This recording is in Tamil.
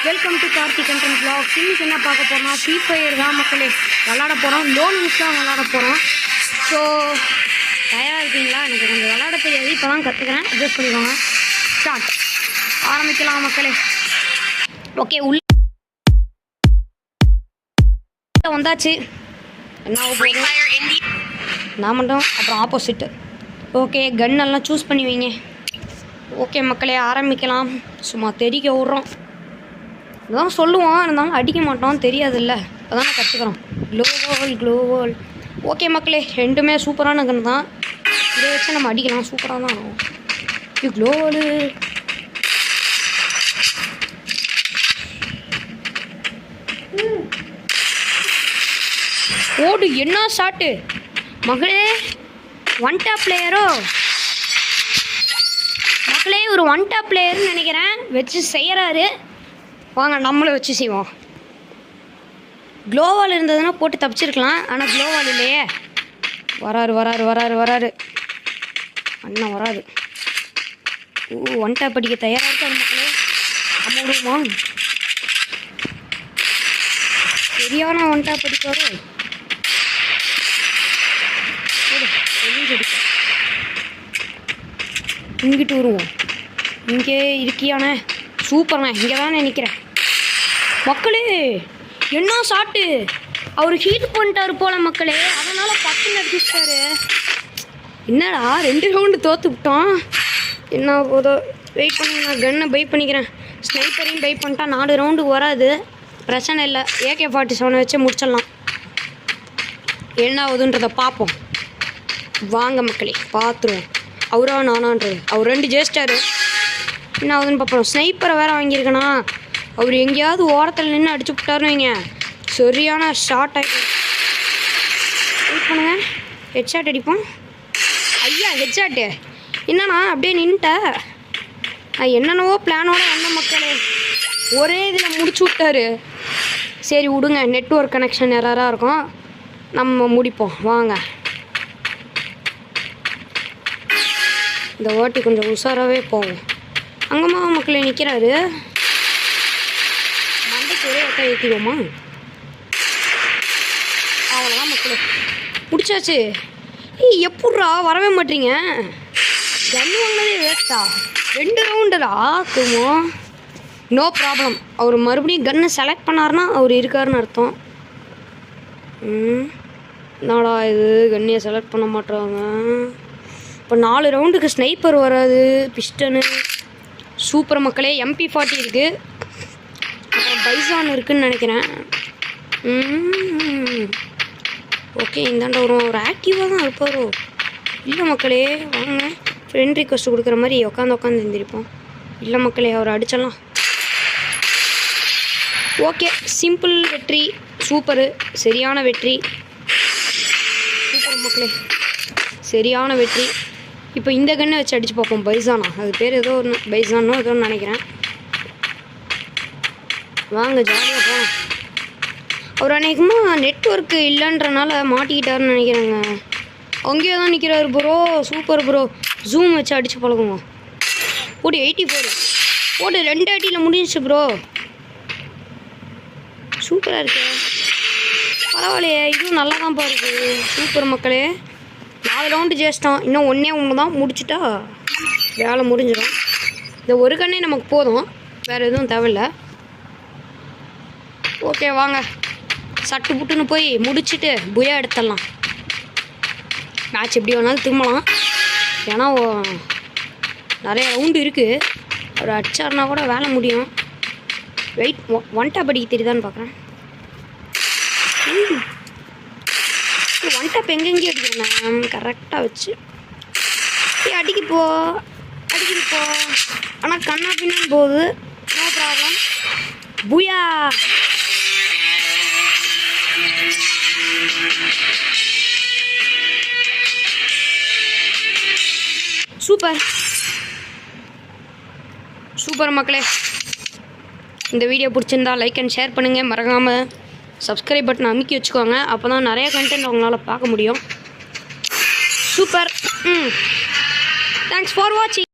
Welcome to Karthi content vlog. இன்னைக்கு என்ன பார்க்க போறோம்னா ஃப்ரீ ஃபயர் தான் மக்களே விளையாட போகிறோம். லோன் யூஸ் தான் விளையாட போகிறோம். ஸோ தயாராக இருக்கீங்களா? எனக்கு கொஞ்சம் விளையாட தெரியாது, இப்போ தான் கற்றுக்கிறேன். அட்ஜஸ்ட் பண்ணிக்கோங்க. ஸ்டார்ட் ஆரம்பிக்கலாம் மக்களே. ஓகே, உள்ள வந்தாச்சு. என்ன ஆக போகுது? நான் மட்டும் அப்புறம் ஆப்போசிட்டு. ஓகே, கன்னெல்லாம் சூஸ் பண்ணி வைங்க. ஓகே மக்களே, ஆரம்பிக்கலாம். சும்மா தெரிக்க விட்றோம். இதான் சொல்லுவோம், இருந்தாலும் அடிக்க மாட்டோம், தெரியாதுல்ல. அதான் நான் கற்றுக்குறோம். க்ளோவால். ஓகே மக்களே, ரெண்டுமே சூப்பரான கன் தான். இதை வச்சு நம்ம அடிக்கலாம், சூப்பராக தான் ஆகும். இது க்ளோவால். ஓடு, என்ன ஷாட்டு மகளே! ஒன் டாப் பிளேயரோ மக்களே, ஒரு ஒன் டாப் பிளேயர்னு நினைக்கிறேன். வச்சு செய்கிறாரு. வாங்க நம்மளும் வச்சு செய்வோம். க்ளோவால் இருந்ததுன்னா போட்டு தப்பிச்சிருக்கலாம், ஆனால் க்ளோவால் இல்லையே. வராரு அண்ணா வராது. ஒன் டாப் அடிக்க தயாராக இருக்காரு மக்களே. அம்மா சரியான ஒன் டாப் அடிப்பாரு. இங்கிட்டு வருவோம். இங்கே இருக்கியானே, சூப்பர்ண்ணே. இங்கே தானே நிற்கிறேன் மக்களே. என்ன ஷாட்டு! அவர் ஹீட் பண்ணிட்டாரு போல மக்களே, அதனால் பட்டுன்னு அடிச்சிட்டாரு. என்னடா 2 ரவுண்டு தோற்று விட்டோம். என்ன போதோ, வெயிட் பண்ணி நான் கன்னை பை பண்ணிக்கிறேன். ஸ்னைப்பரையும் பை பண்ணிட்டா 4 ரவுண்டு வராது, பிரச்சனை இல்லை. AK-47 வச்சு முடிச்சிடலாம். என்ன ஆகுதுன்றதை பார்ப்போம். வாங்க மக்களே, பார்த்துருவோம். அவரா நானான்றது. அவர் 2 ஜெயிச்சிட்டாரு. என்ன ஆகுதுன்னு பார்ப்போம். ஸ்னைப்பரை வேறு வாங்கியிருக்கேனா, அவர் எங்கேயாவது ஓரத்தில் நின்று அடிச்சு விட்டாருன்னு வைங்க, சரியான ஷார்ட் ஆகிட்டு. வெயிட் பண்ணுங்க, ஹெட்ஷாட் அடிப்போம். ஐயா ஹெட்ஷாட்டு! என்னண்ணா அப்படியே நின்ட்ட? என்னென்னவோ பிளானோட வந்த மக்களே, ஒரே இதில் முடிச்சு விட்டாரு. சரி விடுங்க, நெட்வொர்க் கனெக்ஷன் எரராக இருக்கும், நம்ம முடிப்போம். வாங்க, இந்த வாட்டி கொஞ்சம் உஷாராகவே போவோம். அங்கம்மா மக்களே நிற்கிறாரு. மண்டைக்கு ஒரே ஒட்டை ஏற்றிடுவோமா? அவ்வளோதான் மக்களே, முடிச்சாச்சு. எப்பட்றா வரவே மாட்டீங்க? கன்று வாங்கினதே வேஸ்ட்டா? 2 ரவுண்டுடா குமோ. No problem. அவர் மறுபடியும் கன்னை செலக்ட் பண்ணாருன்னா அவர் இருக்காருன்னு அர்த்தம். என்னடா இது, கன்னையை செலக்ட் பண்ண மாட்டாங்க. இப்போ 4 ரவுண்டுக்கு ஸ்னைப்பர் வராது, பிஸ்டனு. சூப்பர் மக்களே. MP40 இருக்குது, அப்புறம் பைசான் இருக்குதுன்னு நினைக்கிறேன். ஓகே, இந்தாண்ட ஒரு ஆக்டிவாக தான் இருப்பாரோ? இல்லை மக்களே, வாங்க ஃப்ரெண்ட் ரிக்வஸ்ட் கொடுக்குற மாதிரி உட்காந்து எழுந்திருப்போம். இல்லை மக்களே, அவர் அடிச்சிடலாம். ஓகே, சிம்பிள் வெற்றி. சூப்பரு, சரியான வெற்றி. சூப்பர் மக்களே, சரியான வெற்றி. இப்போ இந்த கன்னை வச்சு அடித்து பார்ப்போம். பைசானா, அது பேர் ஏதோ ஒன்று, பைசானோ ஏதோ நினைக்கிறேன். வாங்க ஜாலியாக போகலாம். அவர் அநேகமாக நெட்வொர்க்கு இல்லைன்றனால மாட்டிக்கிட்டாருன்னு நினைக்கிறேங்க. அங்கேயே தான் நிற்கிறாரு ப்ரோ. Super bro. ஜூம் வச்சு அடித்து பழகுவோம். போட்டு 84 போட்டு 2 அடியில் முடிஞ்சிச்சு ப்ரோ. சூப்பராக இருக்கு. பரவாயில்லையே, இதுவும் நல்லா தான் பாருக்கு. சூப்பர் மக்களே, 4 ரவுண்டு ஜெயிச்சிட்டோம். இன்னும் ஒன்று தான் முடிச்சுட்டா வேலை முடிஞ்சிடும். இந்த ஒரு கண்ணே நமக்கு போதும், வேறு எதுவும் தேவையில்லை. ஓகே வாங்க, சட்டு புட்டுன்னு போய் முடிச்சுட்டு புயா எடுத்துடலாம். மேட்ச் எப்படி வேணாலும் திரும்பலாம், ஏன்னா நிறைய ரவுண்டு இருக்குது. ஒரு அடிச்சாருனா கூட வேலை முடியும். வெயிட், ஒன் டாப் அடிக்க தெரியுதான்னு பார்க்குறேன். ஒன் டாப் எங்கெங்கேயும் அடிக்கிறேன் கரெக்டாக வச்சு. அடிக்குது போ. ஆனால் கண்ணா பின்னான்னு போகுது. No problem. புயா. சூப்பர் மக்களே. இந்த வீடியோ பிடிச்சிருந்தா லைக் அண்ட் ஷேர் பண்ணுங்கள். மறக்காமல் சப்ஸ்கிரைப் பட்டன் அமுக்கி வச்சுக்கோங்க, அப்போ தான் நிறைய கண்டென்ட் உங்களால் பார்க்க முடியும். சூப்பர். தேங்க்ஸ் ஃபார் வாட்சிங்.